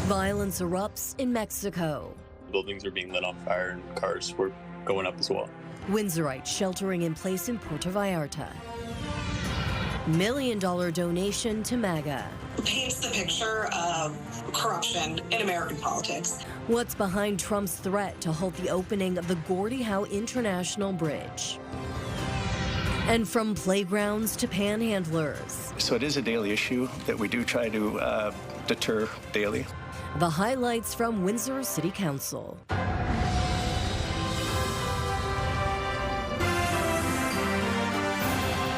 Violence erupts in Mexico. Buildings are being lit on fire and cars were going up as well. Windsorites sheltering in place in Puerto Vallarta. $1 million donation to MAGA. Paints the picture of corruption in American politics. What's behind Trump's threat to halt the opening of the Gordie Howe International Bridge? And from playgrounds to panhandlers. So it is a daily issue that we do try to deter daily. The highlights from Windsor City Council.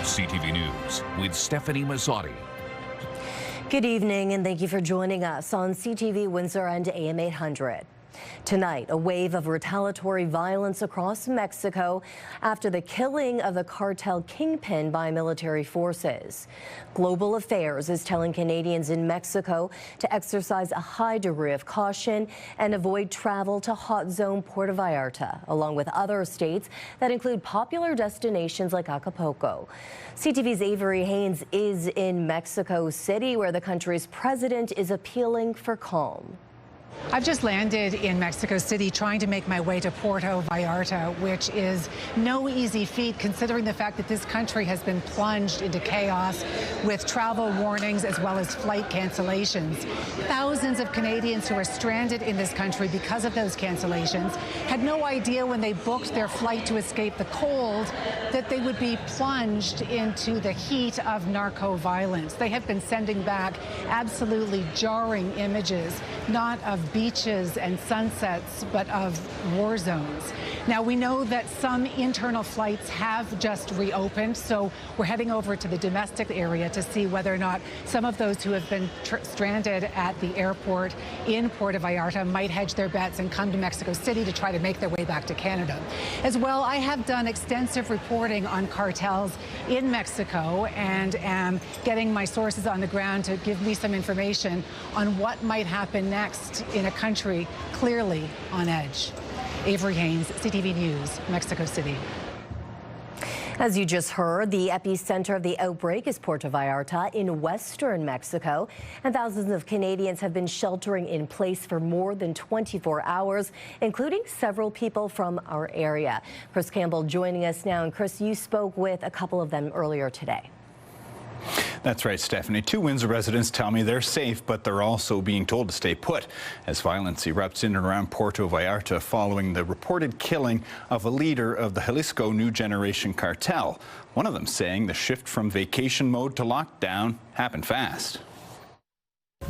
CTV News with Stefanie Masotti. Good evening, and thank you for joining us on CTV Windsor and AM 800. Tonight, a wave of retaliatory violence across Mexico after the killing of the cartel kingpin by military forces. Global Affairs is telling Canadians in Mexico to exercise a high degree of caution and avoid travel to hot zone Puerto Vallarta, along with other states that include popular destinations like Acapulco. CTV's Avery Haynes is in Mexico City, where the country's president is appealing for calm. I've just landed in Mexico City trying to make my way to Puerto Vallarta, which is no easy feat considering the fact that this country has been plunged into chaos with travel warnings as well as flight cancellations. Thousands of Canadians who are stranded in this country because of those cancellations had no idea when they booked their flight to escape the cold that they would be plunged into the heat of narco violence. They have been sending back absolutely jarring images, not of beaches and sunsets, but of war zones. Now, we know that some internal flights have just reopened, so we're heading over to the domestic area to see whether or not some of those who have been stranded at the airport in Puerto Vallarta might hedge their bets and come to Mexico City to try to make their way back to Canada. As well, I have done extensive reporting on cartels in Mexico and am getting my sources on the ground to give me some information on what might happen next in a country clearly on edge. Avery Haynes, CTV News, Mexico City. As you just heard, the epicenter of the outbreak is Puerto Vallarta in western Mexico, and thousands of Canadians have been sheltering in place for more than 24 hours, including several people from our area. Chris Campbell joining us now. And Chris, you spoke with a couple of them earlier today. That's right, Stephanie. 2 Windsor residents tell me they're safe, but they're also being told to stay put as violence erupts in and around Puerto Vallarta following the reported killing of a leader of the Jalisco New Generation cartel. One of them saying the shift from vacation mode to lockdown happened fast.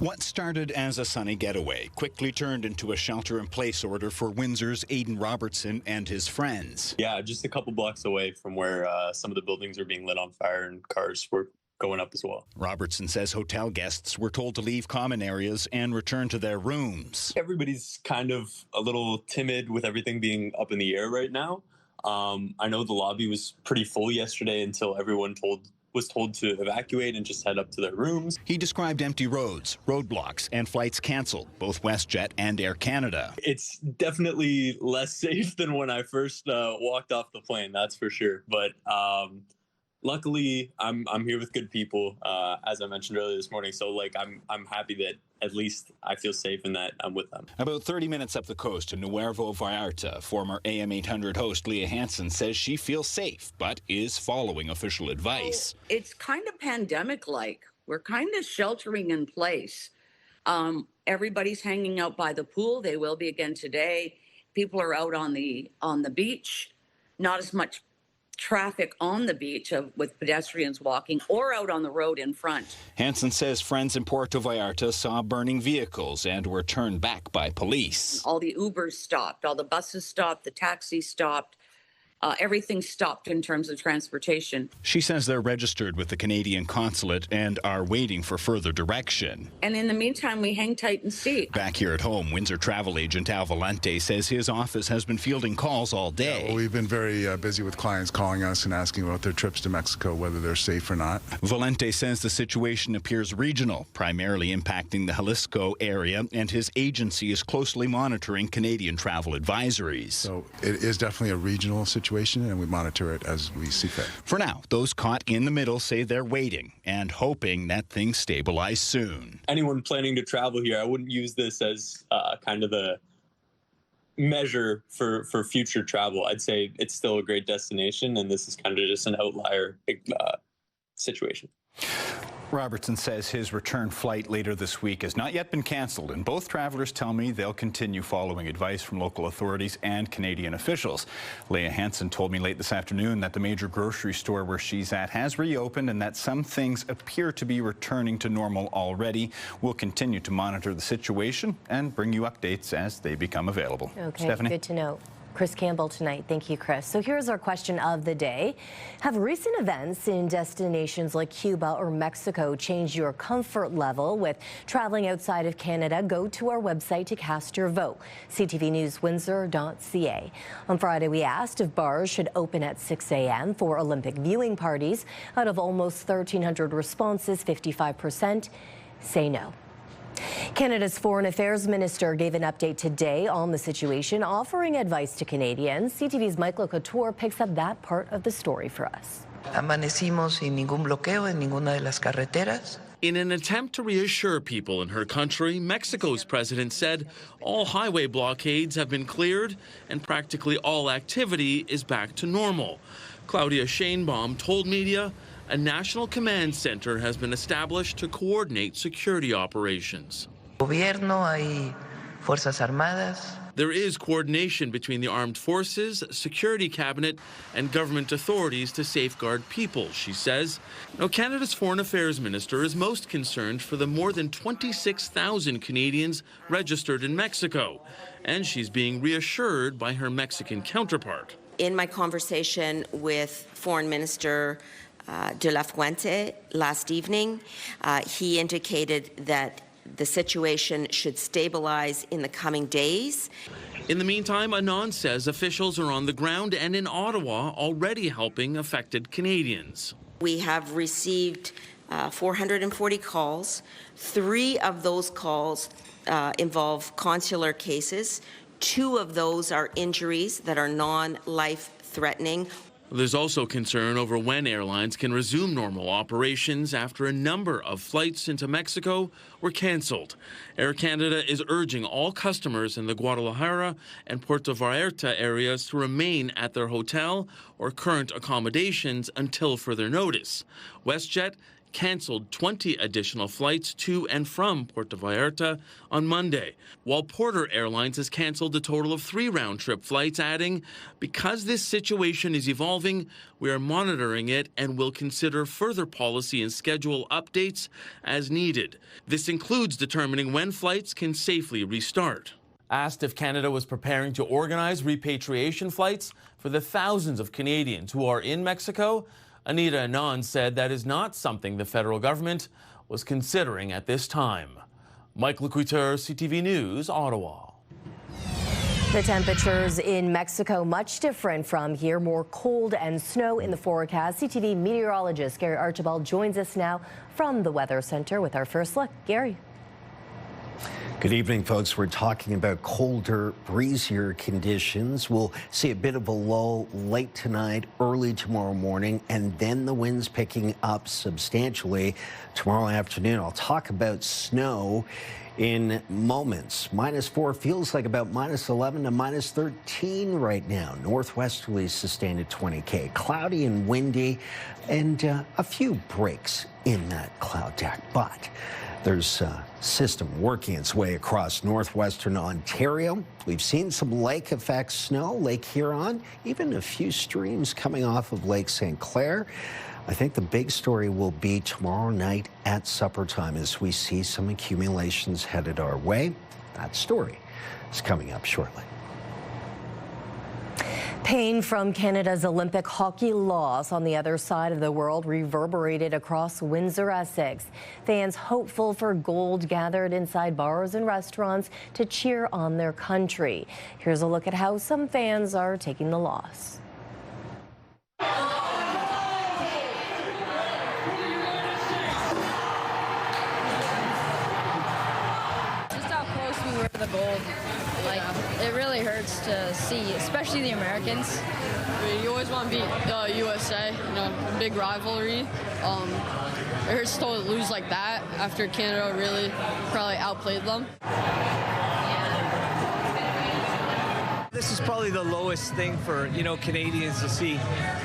What started as a sunny getaway quickly turned into a shelter-in-place order for Windsor's Aidan Robertson and his friends. Yeah, just a couple blocks away from where some of the buildings are being lit on fire and cars were going up as well. Robertson says hotel guests were told to leave common areas and return to their rooms. Everybody's kind of a little timid with everything being up in the air right now. I know the lobby was pretty full yesterday until everyone was told to evacuate and just head up to their rooms. He described empty roads, roadblocks, and flights canceled, both WestJet and Air Canada. It's definitely less safe than when I first walked off the plane, that's for sure. But luckily, I'm here with good people, as I mentioned earlier this morning. So, like, I'm happy that at least I feel safe in that I'm with them. About 30 minutes up the coast to Nuevo Vallarta, former AM 800 host Leah Hansen says she feels safe, but is following official advice. It's kind of pandemic-like. We're kind of sheltering in place. Everybody's hanging out by the pool. They will be again today. People are out on the beach. Not as much traffic on the beach with pedestrians walking or out on the road in front. Hansen says friends in Puerto Vallarta saw burning vehicles and were turned back by police. All the Ubers stopped, all the buses stopped, the taxis stopped. Everything stopped in terms of transportation. She says they're registered with the Canadian consulate and are waiting for further direction. And in the meantime, we hang tight and see. Back here at home, Windsor travel agent Al Valente says his office has been fielding calls all day. Yeah, well, we've been very busy with clients calling us and asking about their trips to Mexico, whether they're safe or not. Valente says the situation appears regional, primarily impacting the Jalisco area, and his agency is closely monitoring Canadian travel advisories. So it is definitely a regional situation. situation, and we monitor it as we see fit. For now, those caught in the middle say they're waiting and hoping that things stabilize soon. Anyone planning to travel here, I wouldn't use this as kind of the measure for future travel. I'd say it's still a great destination, and this is kind of just an outlier situation. Robertson says his return flight later this week has not yet been cancelled, and both travelers tell me they'll continue following advice from local authorities and Canadian officials. Leah Hansen told me late this afternoon that the major grocery store where she's at has reopened and that some things appear to be returning to normal already. We'll continue to monitor the situation and bring you updates as they become available. Okay, Stefanie? good to know. Chris Campbell tonight. Thank you, Chris. So here's our question of the day. Have recent events in destinations like Cuba or Mexico changed your comfort level with traveling outside of Canada? Go to our website to cast your vote, ctvnewswindsor.ca. On Friday, we asked if bars should open at 6 a.m. for Olympic viewing parties. Out of almost 1,300 responses, 55% say no. Canada's Foreign Affairs Minister gave an update today on the situation, offering advice to Canadians. CTV's Michael Couture picks up that part of the story for us. Amanecimos sin ningún bloqueo en ninguna de las carreteras. In an attempt to reassure people in her country, Mexico's president said all highway blockades have been cleared and practically all activity is back to normal. Claudia Sheinbaum told media a national command center has been established to coordinate security operations. Gobierno, hay Fuerzas Armadas. There is coordination between the armed forces, security cabinet, and government authorities to safeguard people, she says. Now, Canada's Foreign Affairs Minister is most concerned for the more than 26,000 Canadians registered in Mexico, and she's being reassured by her Mexican counterpart. In my conversation with Foreign Minister de la Fuente last evening, he indicated that the situation should stabilize in the coming days. In the meantime, Anand says officials are on the ground and in Ottawa already helping affected Canadians. We have received 440 calls. 3 of those calls involve consular cases. 2 of those are injuries that are non-life-threatening. There's also concern over when airlines can resume normal operations after a number of flights into Mexico were canceled. Air Canada is urging all customers in the Guadalajara and Puerto Vallarta areas to remain at their hotel or current accommodations until further notice. WestJet canceled 20 additional flights to and from Puerto Vallarta on Monday, while Porter Airlines has canceled a total of 3 round-trip flights, adding, because this situation is evolving, we are monitoring it and will consider further policy and schedule updates as needed. This includes determining when flights can safely restart. Asked if Canada was preparing to organize repatriation flights for the thousands of Canadians who are in Mexico, Anita Anand said that is not something the federal government was considering at this time. Michael Couture, CTV News, Ottawa. The temperatures in Mexico much different from here. More cold and snow in the forecast. CTV meteorologist Gary Archibald joins us now from the Weather Center with our first look. Gary. Good evening, folks. We're talking about colder, breezier conditions. We'll see a bit of a lull late tonight, early tomorrow morning, and then the winds picking up substantially tomorrow afternoon. I'll talk about snow in moments. -4 feels like about -11 to -13 right now. Northwesterly sustained at 20 km. Cloudy and windy, and a few breaks in that cloud deck, but there's a system working its way across northwestern Ontario. We've seen some lake effect snow, Lake Huron, even a few streams coming off of Lake St. Clair. I think the big story will be tomorrow night at supper time as we see some accumulations headed our way. That story is coming up shortly. Pain from Canada's Olympic hockey loss on the other side of the world reverberated across Windsor, Essex. Fans hopeful for gold gathered inside bars and restaurants to cheer on their country. Here's a look at how some fans are taking the loss. for the gold. Like, it really hurts to see, especially the Americans. You always want to beat USA, big rivalry. It hurts to lose like that after Canada really probably outplayed them. This is probably the lowest thing for, Canadians to see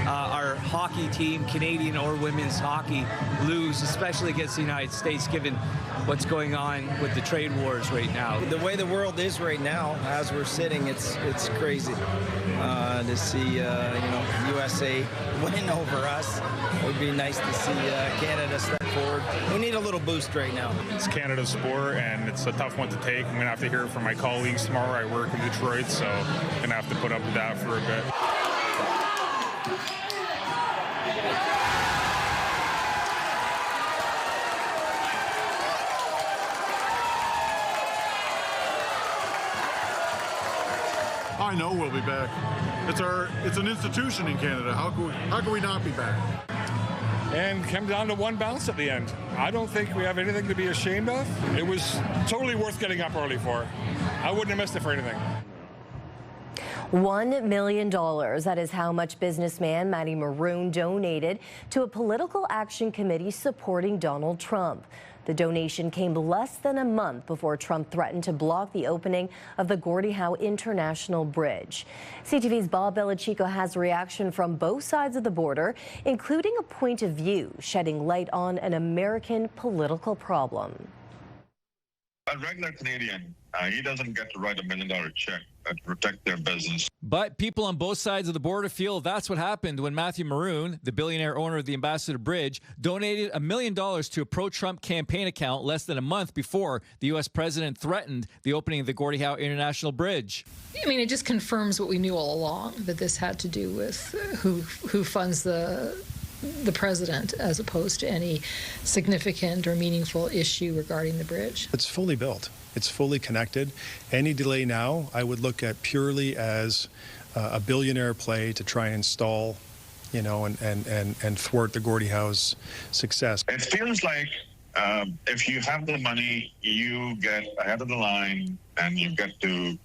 our hockey team, Canadian or women's hockey, lose, especially against the United States, given what's going on with the trade wars right now. The way the world is right now, as we're sitting, it's crazy to see, USA win over us. It would be nice to see Canada step forward. We need a little boost right now. It's Canada's sport, and it's a tough one to take. I'm going to have to hear it from my colleagues tomorrow. I work in Detroit, so I'm going to have to put up with that for a bit. I know we'll be back. It's an institution in Canada. How can we not be back? And came down to one bounce at the end. I don't think we have anything to be ashamed of. It was totally worth getting up early for. I wouldn't have missed it for anything. $1 million. That is how much businessman Matty Maroon donated to a political action committee supporting Donald Trump. The donation came less than a month before Trump threatened to block the opening of the Gordie Howe International Bridge. CTV's Bob Belichico has a reaction from both sides of the border, including a point of view shedding light on an American political problem. A regular Canadian, he doesn't get to write $1 million check to protect their business. But people on both sides of the border feel that's what happened when Matthew Maroon, the billionaire owner of the Ambassador Bridge, donated $1 million to a pro-Trump campaign account less than a month before the U.S. president threatened the opening of the Gordie Howe International Bridge. I mean, it just confirms what we knew all along, that this had to do with who funds the president as opposed to any significant or meaningful issue regarding the bridge. It's fully built. It's fully connected. Any delay now, I would look at purely as a billionaire play to try and stall, and thwart the Gordie Howe's success. It feels like if you have the money, you get ahead of the line and you get to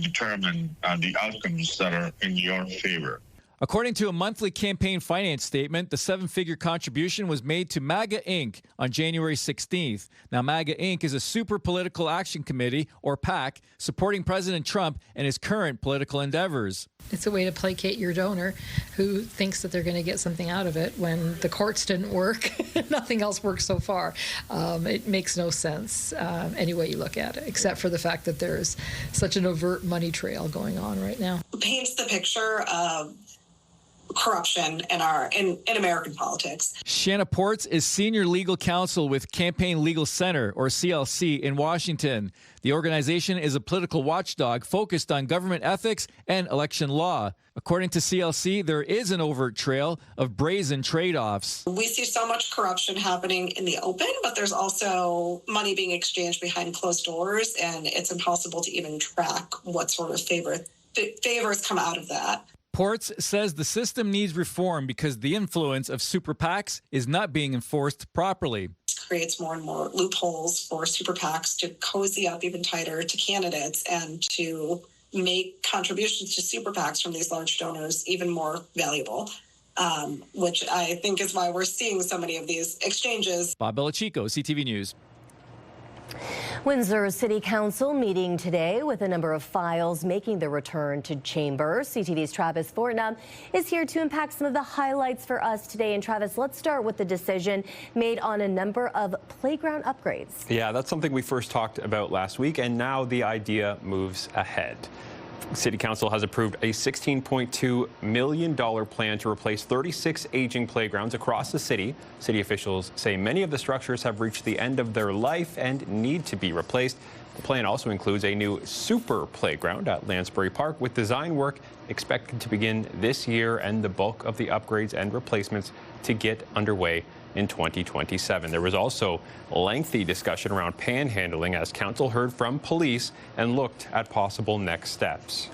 determine the outcomes that are in your favor. According to a monthly campaign finance statement, the seven-figure contribution was made to MAGA Inc. on January 16th. Now, MAGA Inc. is a super political action committee, or PAC, supporting President Trump and his current political endeavors. It's a way to placate your donor who thinks that they're going to get something out of it when the courts didn't work. Nothing else worked so far. It makes no sense any way you look at it, except for the fact that there's such an overt money trail going on right now. It paints the picture of corruption in American politics. Shanna Ports is senior legal counsel with Campaign Legal Center, or CLC, in Washington. The organization is a political watchdog focused on government ethics and election law. According to CLC, there is an overt trail of brazen trade-offs. We see so much corruption happening in the open, but there's also money being exchanged behind closed doors, and it's impossible to even track what sort of favors come out of that. Ports says the system needs reform because the influence of super PACs is not being enforced properly. It creates more and more loopholes for super PACs to cozy up even tighter to candidates and to make contributions to super PACs from these large donors even more valuable, which I think is why we're seeing so many of these exchanges. Bob Belichico, CTV News. Windsor City Council meeting today with a number of files making their return to chambers. CTV's Travis Fortnum is here to unpack some of the highlights for us today. And Travis, let's start with the decision made on a number of playground upgrades. Yeah, that's something we first talked about last week, and now the idea moves ahead. City Council has approved a $16.2 million plan to replace 36 aging playgrounds across the city. City officials say many of the structures have reached the end of their life and need to be replaced. The plan also includes a new super playground at Lansbury Park, with design work expected to begin this year and the bulk of the upgrades and replacements to get underway in 2027. There was also lengthy discussion around panhandling as council heard from police and looked at possible next steps.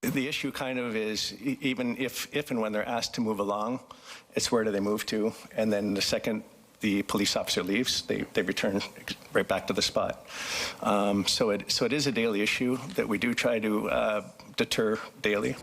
The issue kind of is, even if and when they're asked to move along, it's where do they move to? And then the second the police officer leaves, they return right back to the spot. So it is a daily issue that we do try to deter daily.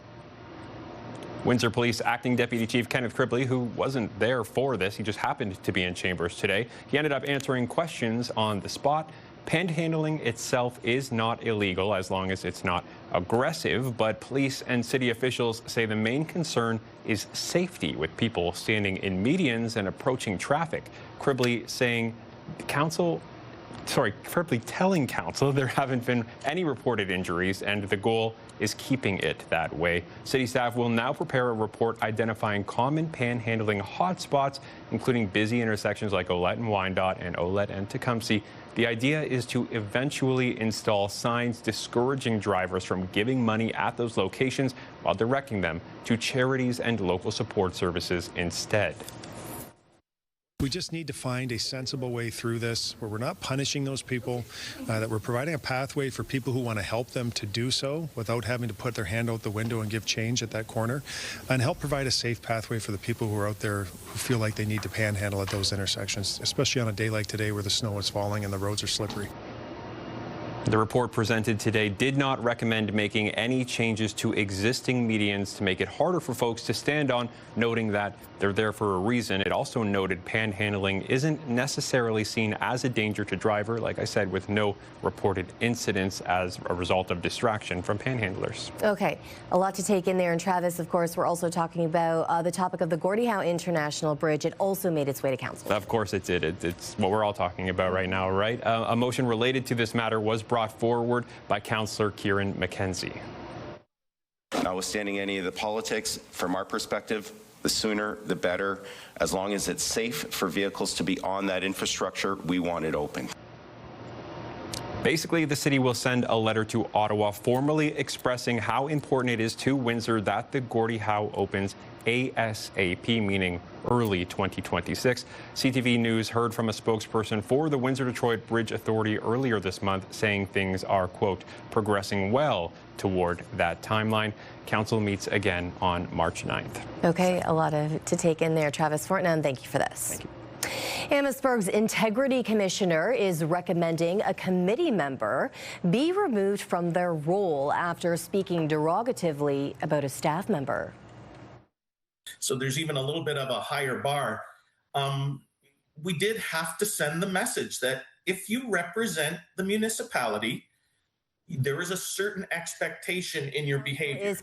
Windsor Police Acting Deputy Chief Kenneth Cribley, who wasn't there for this, he just happened to be in chambers today. He ended up answering questions on the spot. Panhandling itself is not illegal as long as it's not aggressive, but police and city officials say the main concern is safety with people standing in medians and approaching traffic. Cribley telling council there haven't been any reported injuries and the goal is keeping it that way. City staff will now prepare a report identifying common panhandling hotspots, including busy intersections like Olette and Wyandotte and Olette and Tecumseh. The idea is to eventually install signs discouraging drivers from giving money at those locations while directing them to charities and local support services instead. We just need to find a sensible way through this where we're not punishing those people, that we're providing a pathway for people who want to help them to do so without having to put their hand out the window and give change at that corner, and help provide a safe pathway for the people who are out there who feel like they need to panhandle at those intersections, especially on a day like today where the snow is falling and the roads are slippery. The report presented today did not recommend making any changes to existing medians to make it harder for folks to stand on, noting that they're there for a reason. It also noted panhandling isn't necessarily seen as a danger to driver, like I said, with no reported incidents as a result of distraction from panhandlers. Okay, a lot to take in there. And Travis, of course, we're also talking about the topic of the Gordie Howe International Bridge. It also made its way to council. Of course it did. It's what we're all talking about right now, right? A motion related to this matter was brought forward by Councillor Kieran McKenzie. Notwithstanding any of the politics, from our perspective, the sooner the better. As long as it's safe for vehicles to be on that infrastructure, we want it open. Basically, the city will send a letter to Ottawa formally expressing how important it is to Windsor that the Gordie Howe opens ASAP, meaning early 2026. CTV News heard from a spokesperson for the Windsor-Detroit Bridge Authority earlier this month saying things are, quote, progressing well toward that timeline. Council meets again on March 9th. Okay, a lot to take in there. Travis Fortnum, thank you for this. Thank you. Amherstburg's Integrity Commissioner is recommending a committee member be removed from their role after speaking derogatively about a staff member. So there's even a little bit of a higher bar. We did have to send the message that if you represent the municipality, there is a certain expectation in your behavior.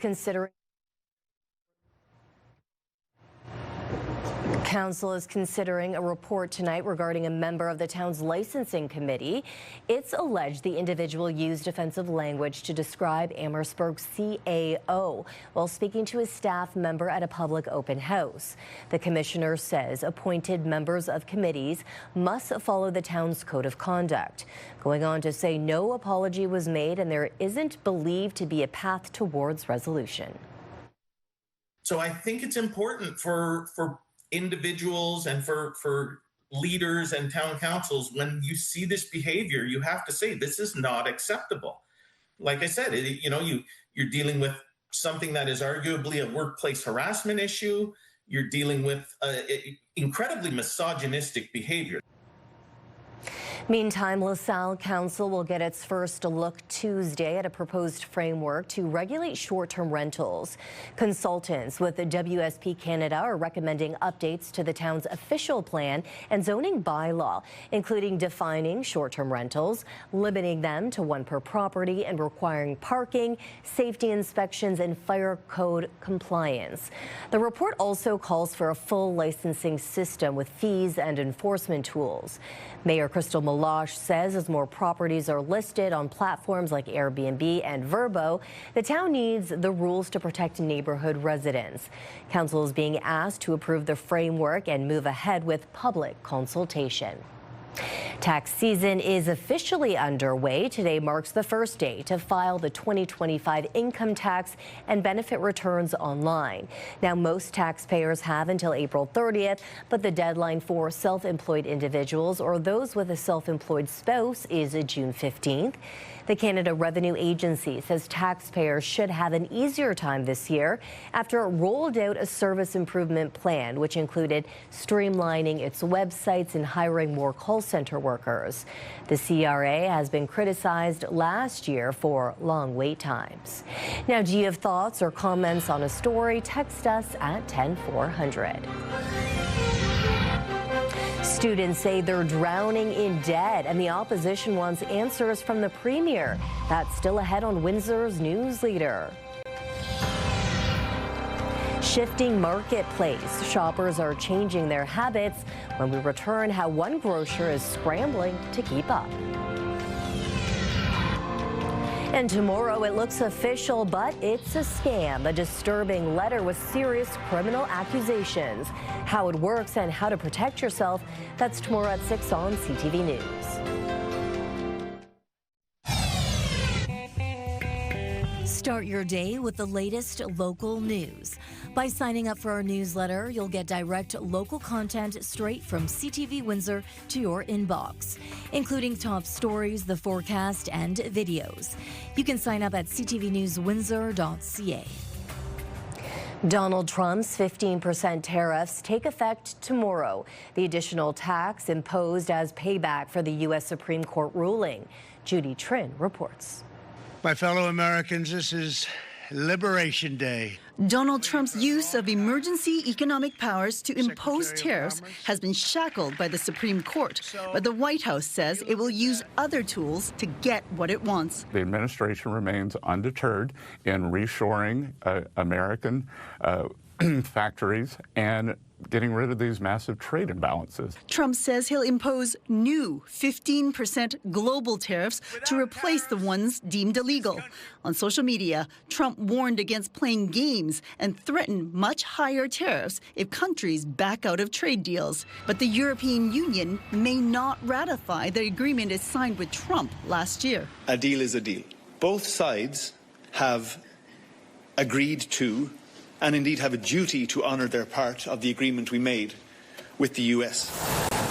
Council is considering a report tonight regarding a member of the town's licensing committee. It's alleged the individual used offensive language to describe Amherstburg's CAO while speaking to a staff member at a public open house. The commissioner says appointed members of committees must follow the town's code of conduct, going on to say no apology was made and there isn't believed to be a path towards resolution. So I think it's important for individuals and for leaders and town councils, when you see this behavior, you have to say this is not acceptable. Like I said, you're dealing with something that is arguably a workplace harassment issue. You're dealing with incredibly misogynistic behavior. Meantime, LaSalle Council will get its first look Tuesday at a proposed framework to regulate short-term rentals. Consultants with the WSP Canada are recommending updates to the town's official plan and zoning bylaw, including defining short-term rentals, limiting them to one per property, and requiring parking, safety inspections, and fire code compliance. The report also calls for a full licensing system with fees and enforcement tools. Mayor Crystal Meloche says as more properties are listed on platforms like Airbnb and Vrbo, the town needs the rules to protect neighborhood residents. Council is being asked to approve the framework and move ahead with public consultation. Tax season is officially underway. Today marks the first day to file the 2025 income tax and benefit returns online. Now, most taxpayers have until April 30th, but the deadline for self-employed individuals or those with a self-employed spouse is June 15th. The Canada Revenue Agency says taxpayers should have an easier time this year after it rolled out a service improvement plan, which included streamlining its websites and hiring more call center workers. The CRA has been criticized last year for long wait times. Now, do you have thoughts or comments on a story? Text us at 10400. Students say they're drowning in debt, and the opposition wants answers from the Premier. That's still ahead on Windsor's News Leader. Shifting marketplace. Shoppers are changing their habits. When we return, how one grocer is scrambling to keep up. And tomorrow, it looks official, but it's a scam. A disturbing letter with serious criminal accusations. How it works and how to protect yourself. That's tomorrow at 6 on CTV News. Start your day with the latest local news. By signing up for our newsletter, you'll get direct local content straight from CTV Windsor to your inbox, including top stories, the forecast, and videos. You can sign up at ctvnewswindsor.ca. Donald Trump's 15% tariffs take effect tomorrow. The additional tax imposed as payback for the U.S. Supreme Court ruling. Judy Trin reports. My fellow Americans, this is Liberation Day. Donald Trump's use of emergency economic powers to impose tariffs has been shackled by the Supreme Court, but the White House says it will use other tools to get what it wants. The administration remains undeterred in reshoring American factories and getting rid of these massive trade imbalances. Trump says he'll impose new 15% global tariffs to replace the ones deemed illegal. On social media, Trump warned against playing games and threatened much higher tariffs if countries back out of trade deals. But the European Union may not ratify the agreement it signed with Trump last year. A deal is a deal. Both sides have agreed to and indeed have a duty to honour their part of the agreement we made with the US.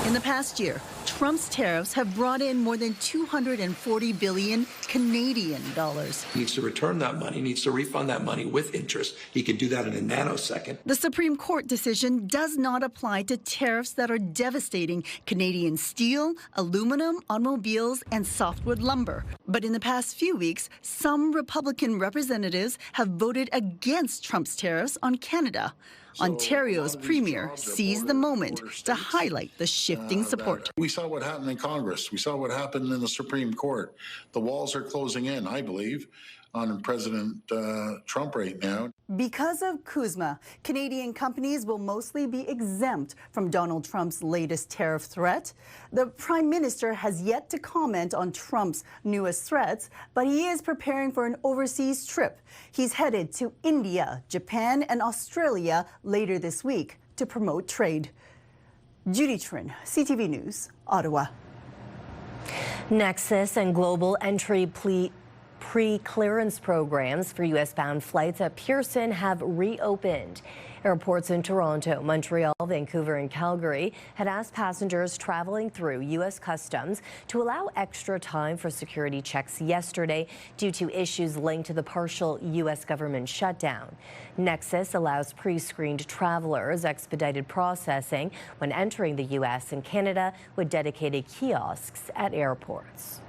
In the past year, Trump's tariffs have brought in more than 240 billion Canadian dollars. He needs to return that money, needs to refund that money with interest. He can do that in a nanosecond. The Supreme Court decision does not apply to tariffs that are devastating Canadian steel, aluminum, automobiles, and softwood lumber. But in the past few weeks, some Republican representatives have voted against Trump's tariffs on Canada. Ontario's premier seized the moment to highlight the shifting support. We saw what happened in Congress. We saw what happened in the Supreme Court. The walls are closing in, I believe, on President Trump right now. Because of CUSMA, Canadian companies will mostly be exempt from Donald Trump's latest tariff threat. The Prime Minister has yet to comment on Trump's newest threats, but he is preparing for an overseas trip. He's headed to India, Japan, and Australia later this week to promote trade. Judy Trin, CTV News, Ottawa. Nexus and Global Entry pre-clearance programs for U.S.-bound flights at Pearson have reopened. Airports in Toronto, Montreal, Vancouver, and Calgary had asked passengers traveling through U.S. Customs to allow extra time for security checks yesterday due to issues linked to the partial U.S. government shutdown. Nexus allows pre-screened travelers expedited processing when entering the U.S. and Canada with dedicated kiosks at airports.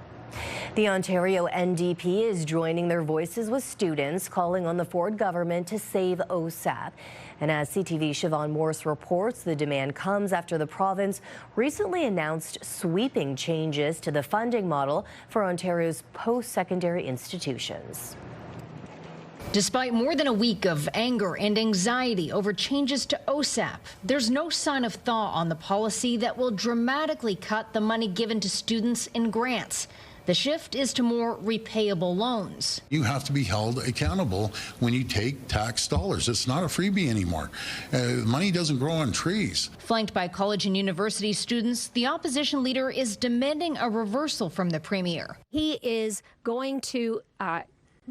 The Ontario NDP is joining their voices with students calling on the Ford government to save OSAP. And as CTV Siobhan Morse reports, the demand comes after the province recently announced sweeping changes to the funding model for Ontario's post-secondary institutions. Despite more than a week of anger and anxiety over changes to OSAP, there's no sign of thaw on the policy that will dramatically cut the money given to students in grants. The shift is to more repayable loans. You have to be held accountable when you take tax dollars. It's not a freebie anymore. Money doesn't grow on trees. Flanked by college and university students, the opposition leader is demanding a reversal from the premier. He is going to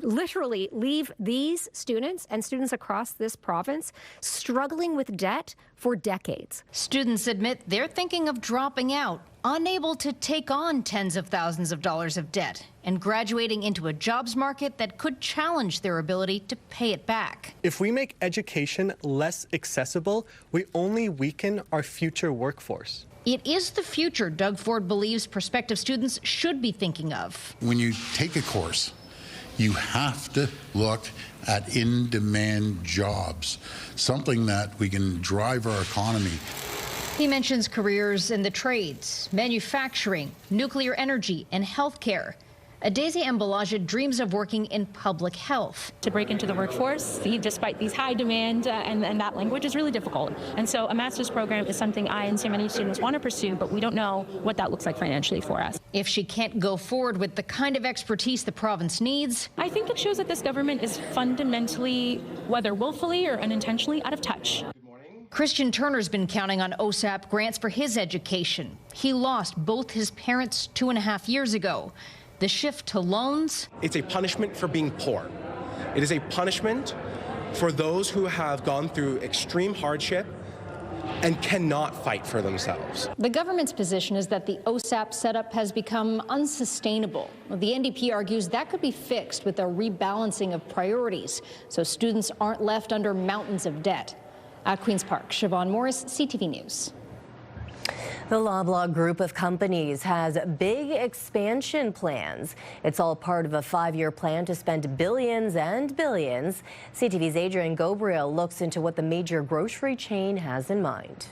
literally leave these students and students across this province struggling with debt for decades. Students admit they're thinking of dropping out, unable to take on tens of thousands of dollars of debt, and graduating into a jobs market that could challenge their ability to pay it back. If we make education less accessible, we only weaken our future workforce. It is the future Doug Ford believes prospective students should be thinking of. When you take a course, you have to look at in-demand jobs, something that we can drive our economy. He mentions careers in the trades, manufacturing, nuclear energy, and healthcare. Adesi Mbalaja dreams of working in public health. To break into the workforce, despite these high demand and that language is really difficult. And so a master's program is something I and so many students want to pursue, but we don't know what that looks like financially for us. If she can't go forward with the kind of expertise the province needs, I think it shows that this government is fundamentally, whether willfully or unintentionally, out of touch. Christian Turner's been counting on OSAP grants for his education. He lost both his parents 2.5 years ago. The shift to loans? It's a punishment for being poor. It is a punishment for those who have gone through extreme hardship and cannot fight for themselves. The government's position is that the OSAP setup has become unsustainable. The NDP argues that could be fixed with a rebalancing of priorities so students aren't left under mountains of debt. At Queen's Park, Siobhan Morris, CTV News. The Loblaw Group of companies has big expansion plans. It's all part of a 5-year plan to spend billions and billions. CTV's Adrian Gobriel looks into what the major grocery chain has in mind.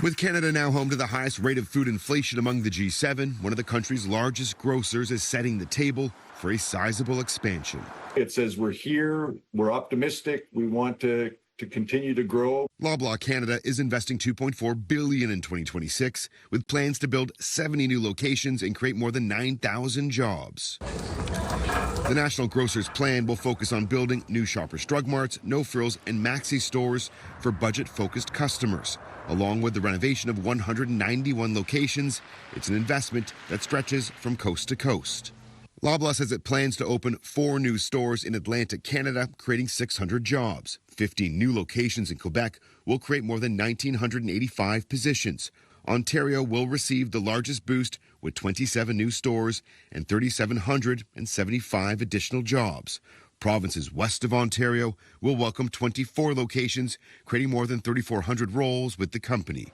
With Canada now home to the highest rate of food inflation among the G7, one of the country's largest grocers is setting the table for a sizable expansion. It says we're here, we're optimistic, we want to continue to grow. Loblaw Canada is investing $2.4 billion in 2026, with plans to build 70 new locations and create more than 9,000 jobs. The National Grocers Plan will focus on building new Shoppers Drug Marts, No Frills, and Maxi stores for budget-focused customers. Along with the renovation of 191 locations, it's an investment that stretches from coast to coast. Loblaw says it plans to open 4 new stores in Atlantic Canada, creating 600 jobs. 15 new locations in Quebec will create more than 1,985 positions. Ontario will receive the largest boost with 27 new stores and 3,775 additional jobs. Provinces west of Ontario will welcome 24 locations, creating more than 3,400 roles with the company.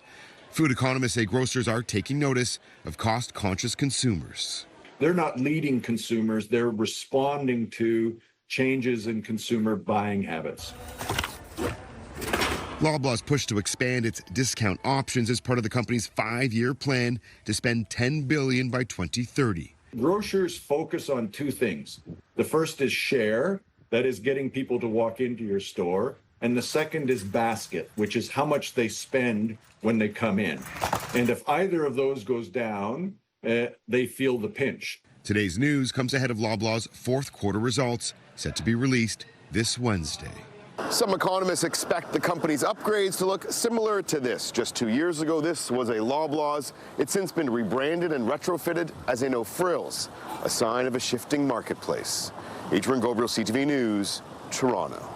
Food economists say grocers are taking notice of cost-conscious consumers. They're not leading consumers, they're responding to changes in consumer buying habits. Loblaw's push to expand its discount options is part of the company's 5-year plan to spend $10 billion by 2030. Grocers focus on 2 things. The first is share, that is getting people to walk into your store. And the second is basket, which is how much they spend when they come in. And if either of those goes down, they feel the pinch. Today's news comes ahead of Loblaw's 4th quarter results, set to be released this Wednesday. Some economists expect the company's upgrades to look similar to this. Just 2 years ago, this was a Loblaw's. It's since been rebranded and retrofitted as a No Frills, a sign of a shifting marketplace. Adrian Gobriel, CTV News, Toronto.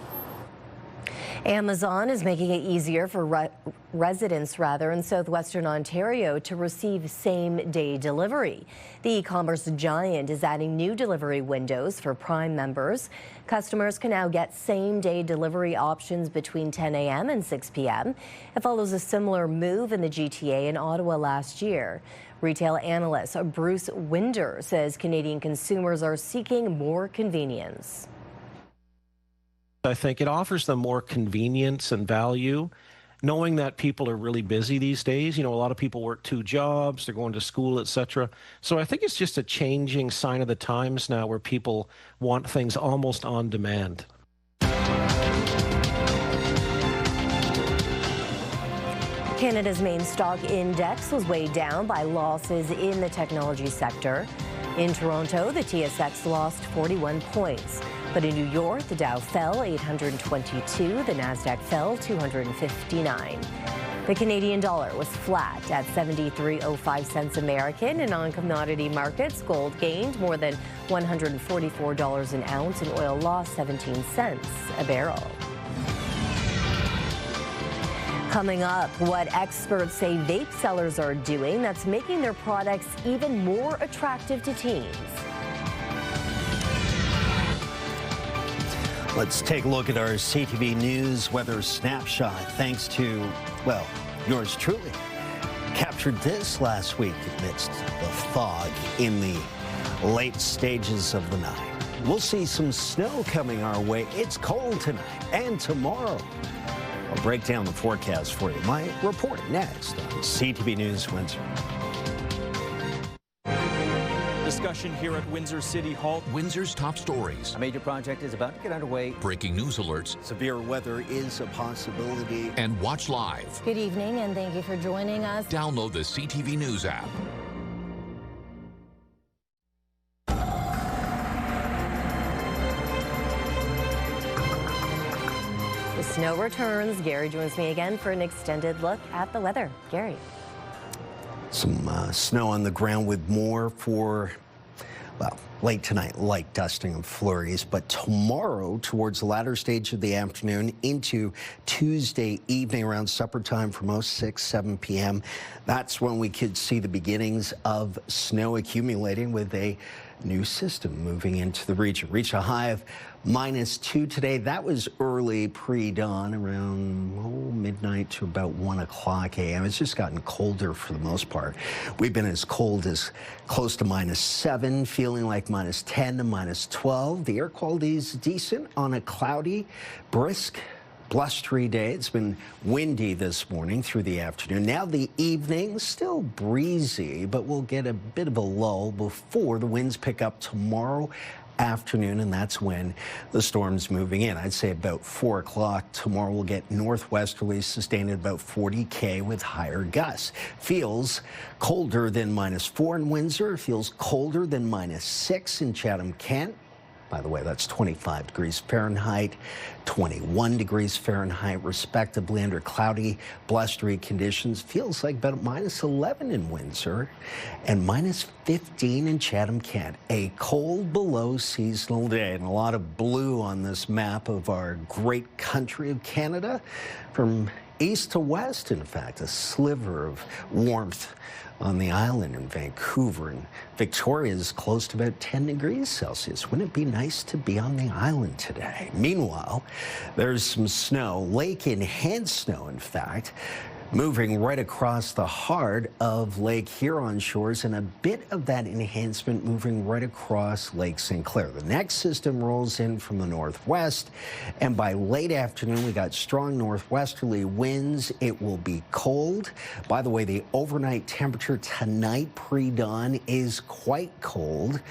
Amazon is making it easier for residents in southwestern Ontario to receive same-day delivery. The e-commerce giant is adding new delivery windows for Prime members. Customers can now get same-day delivery options between 10 a.m. and 6 p.m. It follows a similar move in the GTA and Ottawa last year. Retail analyst Bruce Winder says Canadian consumers are seeking more convenience. I think it offers them more convenience and value, knowing that people are really busy these days. You know, a lot of people work 2 jobs, they're going to school, etc. So I think it's just a changing sign of the times now where people want things almost on demand. Canada's main stock index was weighed down by losses in the technology sector. In Toronto, the TSX lost 41 points. But in New York, the Dow fell 822, the Nasdaq fell 259. The Canadian dollar was flat at 73.05 cents American, and on commodity markets, gold gained more than $144 an ounce and oil lost 17 cents a barrel. Coming up, what experts say vape sellers are doing that's making their products even more attractive to teens. Let's take a look at our CTV News weather snapshot. Thanks to, well, yours truly. Captured this last week amidst the fog in the late stages of the night. We'll see some snow coming our way. It's cold tonight and tomorrow. I'll break down the forecast for you. My report next on CTV News Windsor. Discussion here at Windsor City Hall. Windsor's top stories. A major project is about to get underway. Breaking news alerts. Severe weather is a possibility. And watch live. Good evening, and thank you for joining us. Download the CTV News app. The snow returns. Gary joins me again for an extended look at the weather. Gary. Some snow on the ground with more for, well, late tonight, light dusting and flurries. But tomorrow, towards the latter stage of the afternoon into Tuesday evening around supper time for most 6, 7 p.m., that's when we could see the beginnings of snow accumulating with a new system moving into the region. Reach a high of -2 today. That was early pre-dawn around midnight to about 1 o'clock a.m. It's just gotten colder for the most part. We've been as cold as close to -7, feeling like -10 to -12. The air quality is decent on a cloudy, brisk, blustery day. It's been windy this morning through the afternoon. Now the evening, still breezy, but we'll get a bit of a lull before the winds pick up tomorrow afternoon, and that's when the storm's moving in. I'd say about 4 o'clock tomorrow we'll get northwesterly sustained at about 40 km with higher gusts. Feels colder than -4 in Windsor. Feels colder than -6 in Chatham-Kent. By the way, that's 25 degrees Fahrenheit, 21 degrees Fahrenheit, respectively, under cloudy, blustery conditions. Feels like about -11 in Windsor and -15 in Chatham-Kent. A cold below seasonal day, and a lot of blue on this map of our great country of Canada. From east to west, in fact, a sliver of warmth on the island in Vancouver, and Victoria is close to about 10 degrees Celsius. Wouldn't it be nice to be on the island today? Meanwhile, there's some snow, lake-enhanced snow, in fact, moving right across the heart of Lake Huron shores, and a bit of that enhancement moving right across Lake St. Clair. The next system rolls in from the northwest, and by late afternoon, we got strong northwesterly winds. It will be cold. By the way, the overnight temperature tonight pre-dawn is quite cold.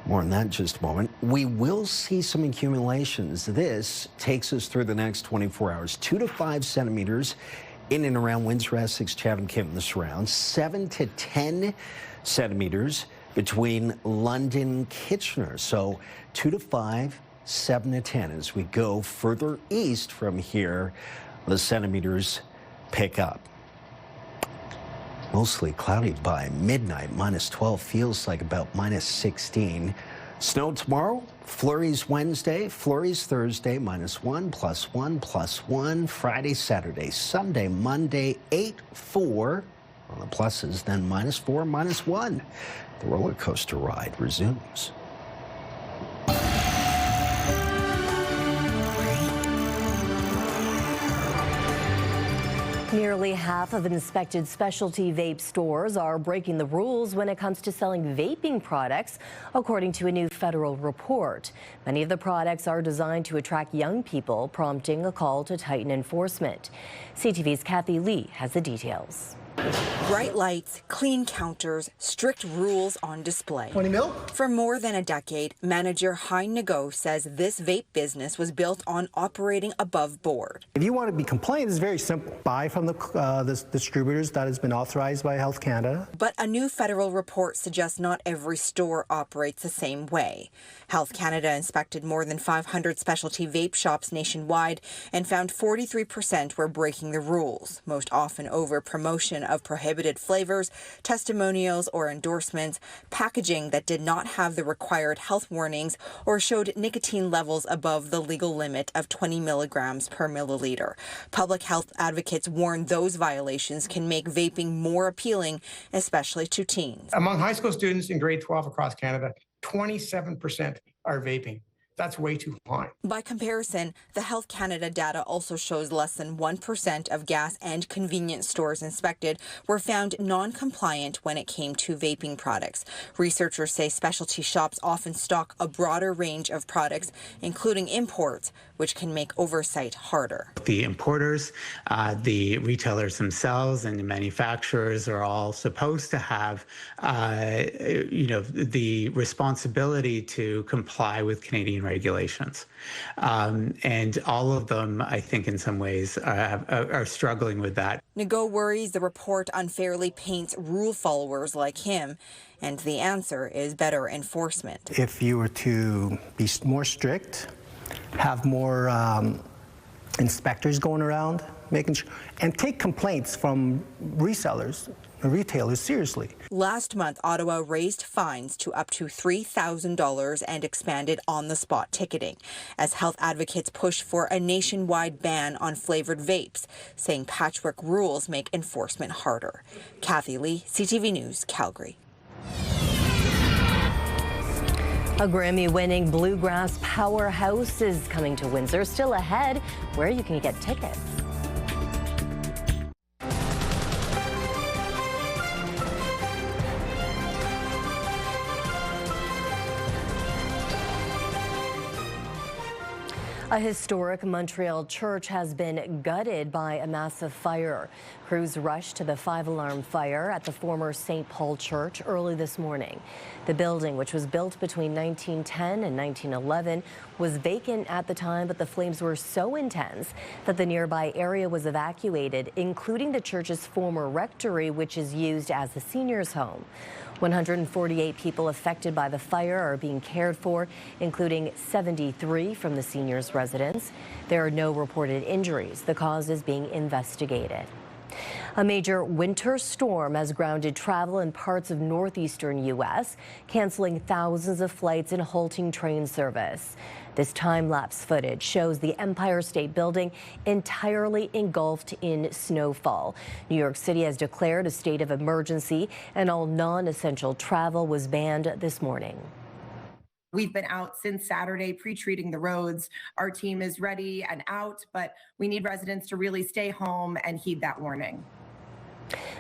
More on that in just a moment. We will see some accumulations. This takes us through the next 24 hours, 2 to 5 centimeters in and around Windsor, Essex, Chatham-Kent, and the surrounds, 7 to 10 centimeters between London and Kitchener. So 2 to 5, 7 to 10. As we go further east from here, the centimeters pick up. Mostly cloudy by midnight, -12, feels like about -16. Snow tomorrow, flurries Wednesday, flurries Thursday, -1, +1, +1, Friday, Saturday, Sunday, Monday, 8, 4 on the pluses, then -4, -1. The roller coaster ride resumes. Nearly half of inspected specialty vape stores are breaking the rules when it comes to selling vaping products, according to a new federal report. Many of the products are designed to attract young people, prompting a call to tighten enforcement. CTV's Kathy Lee has the details. Bright lights, clean counters, strict rules on display. 20 mil? For more than a decade, manager Hein Nago says this vape business was built on operating above board. If you want to be compliant, it's very simple. Buy from the distributors that has been authorized by Health Canada. But a new federal report suggests not every store operates the same way. Health Canada inspected more than 500 specialty vape shops nationwide and found 43% were breaking the rules, most often over promotion of prohibited flavors, testimonials or endorsements, packaging that did not have the required health warnings or showed nicotine levels above the legal limit of 20 milligrams per milliliter. Public health advocates warn those violations can make vaping more appealing, especially to teens. Among high school students in grade 12 across Canada, 27% are vaping. That's way too high. By comparison, the Health Canada data also shows less than 1% of gas and convenience stores inspected were found non-compliant when it came to vaping products. Researchers say specialty shops often stock a broader range of products, including imports, which can make oversight harder. The importers, the retailers themselves, and the manufacturers are all supposed to have, the responsibility to comply with Canadian regulations. And all of them, I think, in some ways are struggling with that. Nago worries the report unfairly paints rule followers like him, and the answer is better enforcement. If you were to be more strict, have more inspectors going around, making sure, and take complaints from resellers, retailers seriously. Last month, Ottawa raised fines to up to $3,000 and expanded on-the-spot ticketing as health advocates push for a nationwide ban on flavored vapes, saying patchwork rules make enforcement harder. Kathy Lee, CTV News, Calgary. A Grammy-winning bluegrass powerhouse is coming to Windsor, still ahead, where you can get tickets. A historic Montreal church has been gutted by a massive fire. Crews rushed to the 5-alarm fire at the former St. Paul Church early this morning. The building, which was built between 1910 and 1911, was vacant at the time, but the flames were so intense that the nearby area was evacuated, including the church's former rectory, which is used as a seniors' home. 148 people affected by the fire are being cared for, including 73 from the seniors' residence. There are no reported injuries. The cause is being investigated. A major winter storm has grounded travel in parts of northeastern U.S., canceling thousands of flights and halting train service. This time-lapse footage shows the Empire State Building entirely engulfed in snowfall. New York City has declared a state of emergency, and all non-essential travel was banned this morning. We've been out since Saturday, pre-treating the roads. Our team is ready and out, but we need residents to really stay home and heed that warning.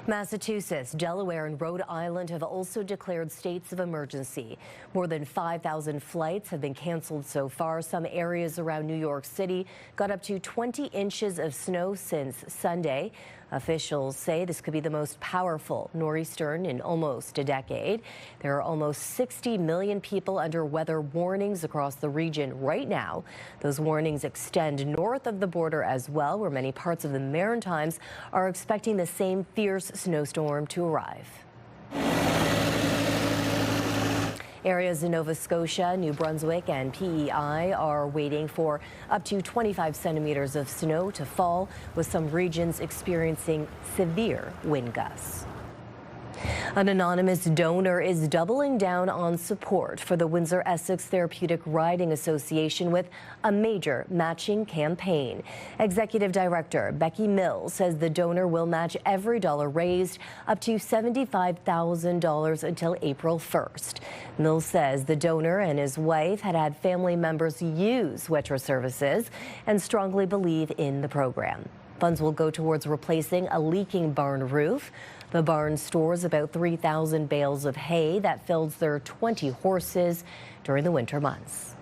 Massachusetts, Delaware, and Rhode Island have also declared states of emergency. More than 5,000 flights have been canceled so far. Some areas around New York City got up to 20 inches of snow since Sunday. Officials say this could be the most powerful nor'easter in almost a decade. There are almost 60 million people under weather warnings across the region right now. Those warnings extend north of the border as well, where many parts of the Maritimes are expecting the same fierce snowstorm to arrive. Areas in Nova Scotia, New Brunswick, and PEI are waiting for up to 25 centimeters of snow to fall, with some regions experiencing severe wind gusts. An anonymous donor is doubling down on support for the Windsor-Essex Therapeutic Riding Association with a major matching campaign. Executive Director Becky Mills says the donor will match every dollar raised up to $75,000 until April 1st. Mills says the donor and his wife had family members use Wetra services and strongly believe in the program. Funds will go towards replacing a leaking barn roof. The barn stores about 3,000 bales of hay that fills their 20 horses during the winter months.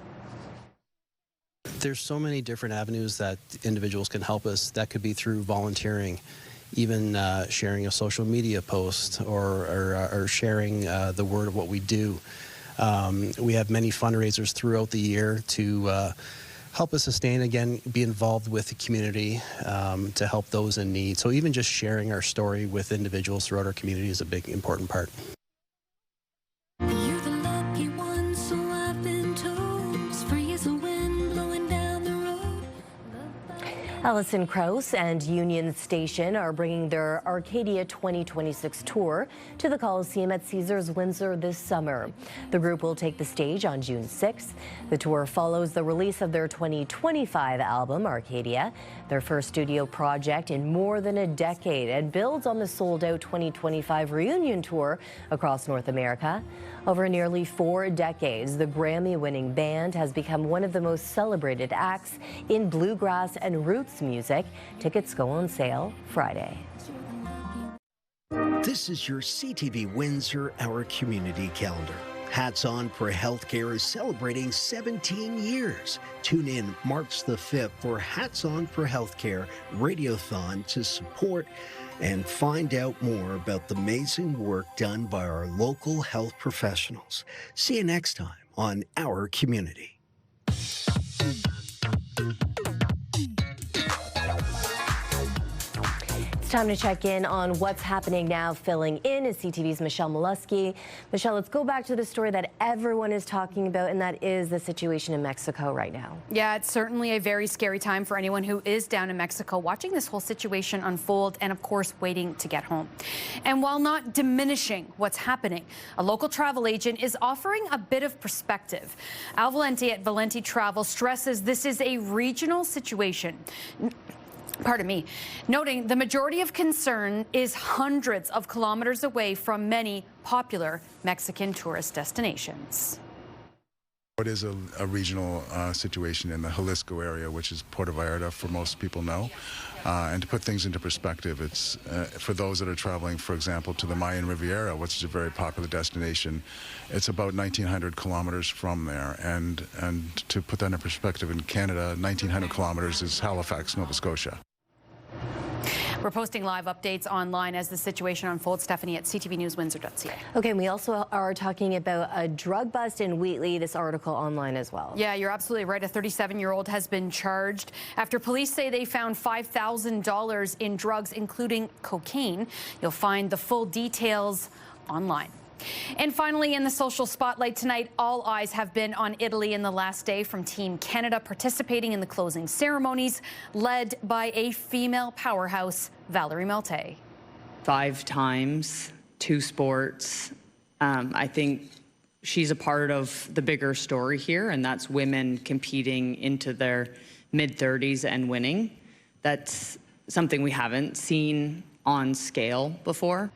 There's so many different avenues that individuals can help us. That could be through volunteering, even sharing a social media post or sharing the word of what we do. We have many fundraisers throughout the year to help us sustain, again, be involved with the community to help those in need. So even just sharing our story with individuals throughout our community is a big, important part. Alison Krauss and Union Station are bringing their Arcadia 2026 tour to the Coliseum at Caesars Windsor this summer. The group will take the stage on June 6th. The tour follows the release of their 2025 album, Arcadia, their first studio project in more than a decade, and builds on the sold-out 2025 reunion tour across North America. Over nearly 4 decades, the Grammy-winning band has become one of the most celebrated acts in bluegrass and roots music. Tickets go on sale Friday. This is your CTV Windsor Our Community Calendar. Hats On for Healthcare is celebrating 17 years. Tune in March the 5th for Hats On for Healthcare Radiothon to support and find out more about the amazing work done by our local health professionals. See you next time on Our Community. It's time to check in on what's happening now. Filling in is CTV's Michelle Molesky. Michelle, let's go back to the story that everyone is talking about, and that is the situation in Mexico right now. Yeah, it's certainly a very scary time for anyone who is down in Mexico, watching this whole situation unfold and, of course, waiting to get home. And while not diminishing what's happening, a local travel agent is offering a bit of perspective. Al Valente at Valente Travel stresses this is a regional situation. Pardon me, noting the majority of concern is hundreds of kilometers away from many popular Mexican tourist destinations. It is a regional situation in the Jalisco area, which is Puerto Vallarta, for most people know. And to put things into perspective, it's for those that are traveling, for example, to the Mayan Riviera, which is a very popular destination, it's about 1,900 kilometers from there. And to put that into perspective, in Canada, 1,900 kilometers is Halifax, Nova Scotia. We're posting live updates online as the situation unfolds. Stefanie at ctvnewswindsor.ca. Okay, and we also are talking about a drug bust in Wheatley, this article online as well. Yeah, you're absolutely right. A 37-year-old has been charged after police say they found $5,000 in drugs, including cocaine. You'll find the full details online. And finally, in the social spotlight tonight, all eyes have been on Italy in the last day from Team Canada participating in the closing ceremonies, led by a female powerhouse, Valerie Malte. 5 times, 2 sports. I think she's a part of the bigger story here, and that's women competing into their mid-30s and winning. That's something we haven't seen on scale before.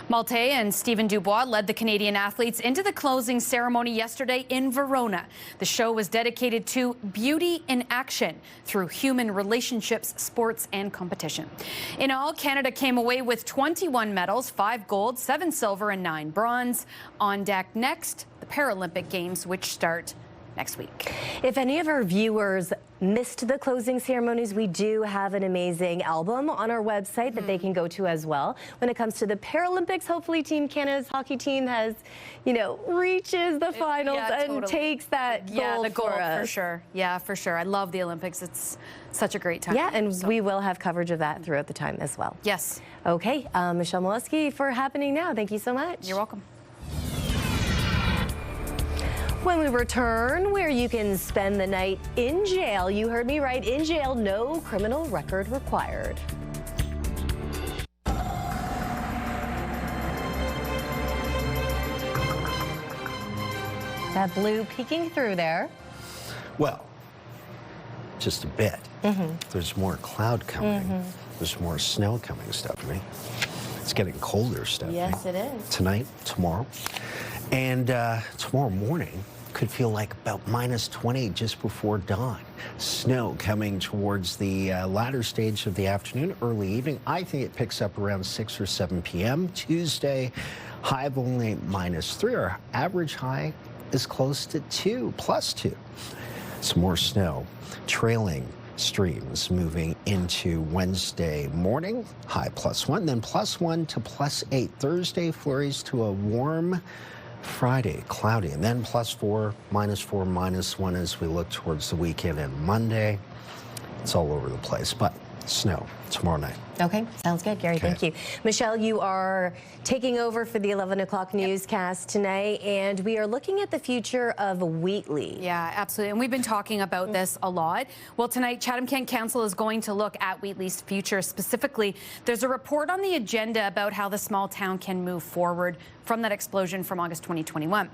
Malte and Stephen Dubois led the Canadian athletes into the closing ceremony yesterday in Verona. The show was dedicated to beauty in action through human relationships, sports, and competition. In all, Canada came away with 21 medals, 5 gold, 7 silver, and 9 bronze. On deck next, the Paralympic Games, which start next week. If any of our viewers missed the closing ceremonies, we do have an amazing album on our website that they can go to as well. When it comes to the Paralympics, hopefully Team Canada's hockey team has, reaches the finals and takes that gold for us. for sure. Yeah, for sure. I love the Olympics. It's such a great time. Yeah, and we will have coverage of that throughout the time as well. Yes. Okay, Michelle Molesky for Happening Now. Thank you so much. You're welcome. When we return, where you can spend the night in jail. You heard me right, in jail, no criminal record required. That blue peeking through there. Well, just a bit. There's more cloud coming. There's more snow coming, Stefanie. It's getting colder, Stefanie. Yes, it is. Tonight, tomorrow. And tomorrow morning, could feel like about -20 just before dawn. Snow coming towards the latter stage of the afternoon, early evening. I think it picks up around 6 or 7 p.m. Tuesday, high of only -3. Our average high is close to 2, +2. Some more snow trailing streams moving into Wednesday morning, high +1, then +1 to +8. Thursday, flurries to a warm Friday, cloudy, and then +4, -4, -1 as we look towards the weekend and Monday. It's all over the place, but snow tomorrow night. Okay, sounds good, Gary. Thank you. Michelle, you are taking over for the 11 o'clock newscast tonight, and we are looking at the future of Wheatley. Yeah, absolutely. And we've been talking about this a lot. Well, tonight, Chatham-Kent Council is going to look at Wheatley's future. Specifically, there's a report on the agenda about how the small town can move forward from that explosion from August 2021.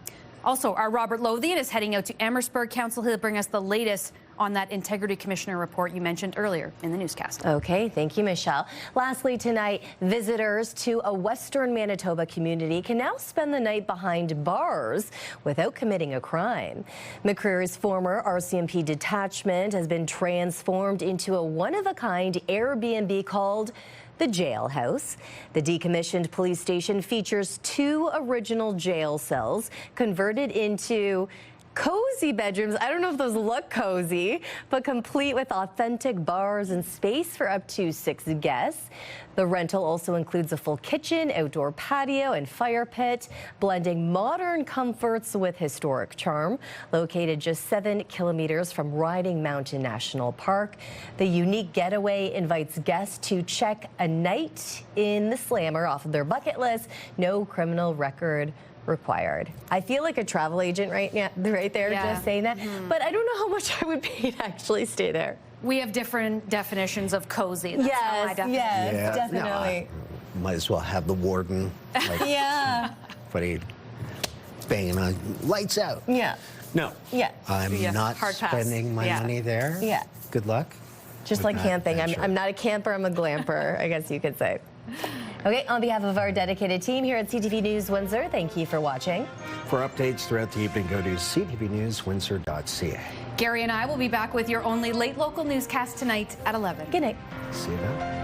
Also, our Robert Lothian is heading out to Amherstburg Council. He'll bring us the latest on that Integrity Commissioner report you mentioned earlier in the newscast. Okay, thank you, Michelle. Lastly tonight, visitors to a Western Manitoba community can now spend the night behind bars without committing a crime. McCreery's former RCMP detachment has been transformed into a one-of-a-kind Airbnb called the Jailhouse. The decommissioned police station features 2 original jail cells converted into cozy bedrooms. I don't know if those look cozy, but complete with authentic bars and space for up to 6 guests. The rental also includes a full kitchen, outdoor patio, and fire pit, blending modern comforts with historic charm. Located just 7 kilometers from Riding Mountain National Park, the unique getaway invites guests to check a night in the Slammer off of their bucket list. No criminal record required. I feel like a travel agent right there, just saying that. But I don't know how much I would pay to actually stay there. We have different definitions of cozy. That's how I define it. Yes, definitely. No, might as well have the warden. Like, yeah. What are you banging on? Lights out. Yeah. No. Yeah. I'm not spending my money there. Yeah. Good luck. Just like camping. I'm not a camper, I'm a glamper, I guess you could say. Okay, on behalf of our dedicated team here at CTV News Windsor, thank you for watching. For updates throughout the evening, go to ctvnewswindsor.ca. Gary and I will be back with your only late local newscast tonight at 11. Good night. See you then.